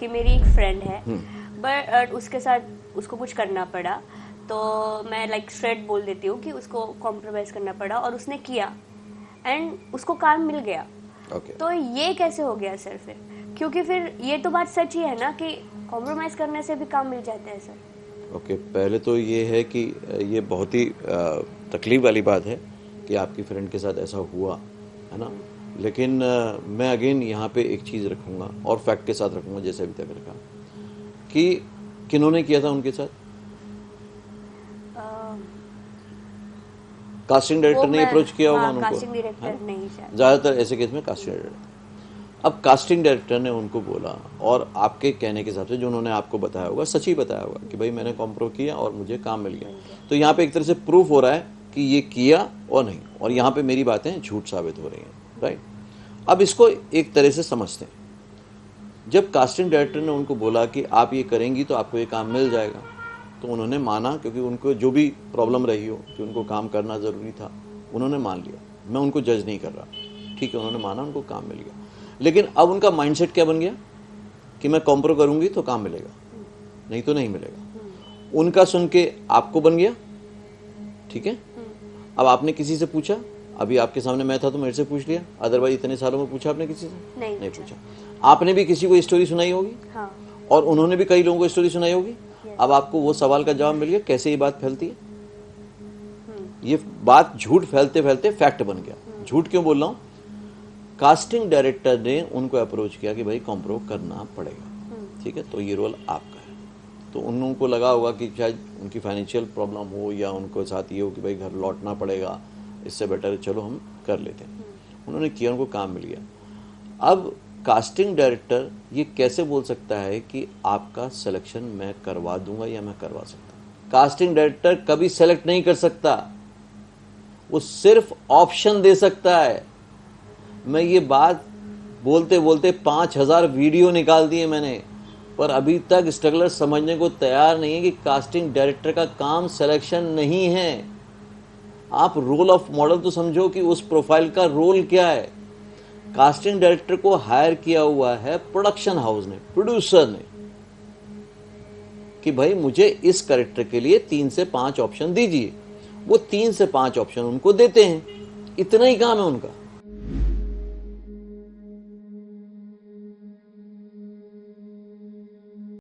कि मेरी एक फ्रेंड है, बट उसके साथ उसको कुछ करना पड़ा, तो मैं लाइक स्ट्रेट बोल देती हूँ कि उसको कॉम्प्रोमाइज करना पड़ा और उसने किया एंड उसको काम मिल गया। तो ये कैसे हो गया सर फिर? क्योंकि फिर ये तो बात सच ही है ना कि कॉम्प्रोमाइज करने से भी काम मिल जाता है सर। पहले तो ये है कि ये बहुत ही तकलीफ वाली बात है कि आपकी फ्रेंड के साथ ऐसा हुआ है ना, लेकिन मैं अगेन यहाँ पे एक चीज़ रखूँगा और फैक्ट के साथ रखूँगा जैसे अभी तक रखा कि किन्होंने किया था उनके साथ। कास्टिंग डायरेक्टर ने अप्रोच किया होगा उनको। कास्टिंग डायरेक्टर नहीं शायद, ज़्यादातर ऐसे केस में कास्टिंग डायरेक्टर। अब कास्टिंग डायरेक्टर ने उनको बोला और आपके कहने के हिसाब से जो उन्होंने आपको बताया होगा सच ही बताया होगा कि भाई मैंने कॉम्प्रो किया और मुझे काम मिल गया। तो यहाँ पे एक तरह से प्रूफ हो रहा है कि ये किया और नहीं, और यहाँ पे मेरी बातें झूठ साबित हो रही हैं, राइट। अब इसको एक तरह से समझते हैं। जब कास्टिंग डायरेक्टर ने उनको बोला कि आप ये करेंगी तो आपको ये काम मिल जाएगा, तो उन्होंने माना, क्योंकि उनको जो भी प्रॉब्लम रही हो कि उनको काम करना ज़रूरी था, उन्होंने मान लिया। मैं उनको जज नहीं कर रहा, ठीक है, उन्होंने माना, उनको काम मिल गया। लेकिन अब उनका माइंडसेट क्या बन गया कि मैं कॉम्प्रो करूंगी तो काम मिलेगा, नहीं तो नहीं मिलेगा। उनका सुन के आपको बन गया, ठीक है। अब आपने किसी से पूछा, अभी आपके सामने मैं था तो मेरे से पूछ लिया, अदरवाइज इतने सालों में पूछा आपने किसी से? नहीं पूछा। आपने भी किसी को स्टोरी सुनाई होगी, हाँ। और उन्होंने भी कई लोगों को स्टोरी सुनाई होगी। अब आपको वो सवाल का जवाब मिल गया, कैसे ये बात फैलती है। ये बात झूठ फैलते फैलते फैक्ट बन गया। झूठ क्यों बोल रहा हूं? कास्टिंग डायरेक्टर ने उनको अप्रोच किया कि भाई कॉम्प्रो करना पड़ेगा, ठीक है, तो ये रोल आपका है। तो उन लोगों को लगा होगा कि शायद उनकी फाइनेंशियल प्रॉब्लम हो या उनको साथ ये हो कि भाई घर लौटना पड़ेगा, इससे बेटर चलो हम कर लेते हैं। उन्होंने किया, उनको काम मिल गया। अब कास्टिंग डायरेक्टर ये कैसे बोल सकता है कि आपका सिलेक्शन मैं करवा दूंगा या मैं करवा सकता? कास्टिंग डायरेक्टर कभी सेलेक्ट नहीं कर सकता, वो सिर्फ ऑप्शन दे सकता है। मैं ये बात बोलते बोलते 5000 वीडियो निकाल दिए मैंने, पर अभी तक स्ट्रगलर समझने को तैयार नहीं है कि कास्टिंग डायरेक्टर का काम सिलेक्शन नहीं है। आप रोल ऑफ मॉडल तो समझो कि उस प्रोफाइल का रोल क्या है। कास्टिंग डायरेक्टर को हायर किया हुआ है प्रोडक्शन हाउस ने, प्रोड्यूसर ने, कि भाई मुझे इस कैरेक्टर के लिए 3 से 5 ऑप्शन दीजिए। वो 3 से 5 ऑप्शन उनको देते हैं, इतना ही काम है उनका।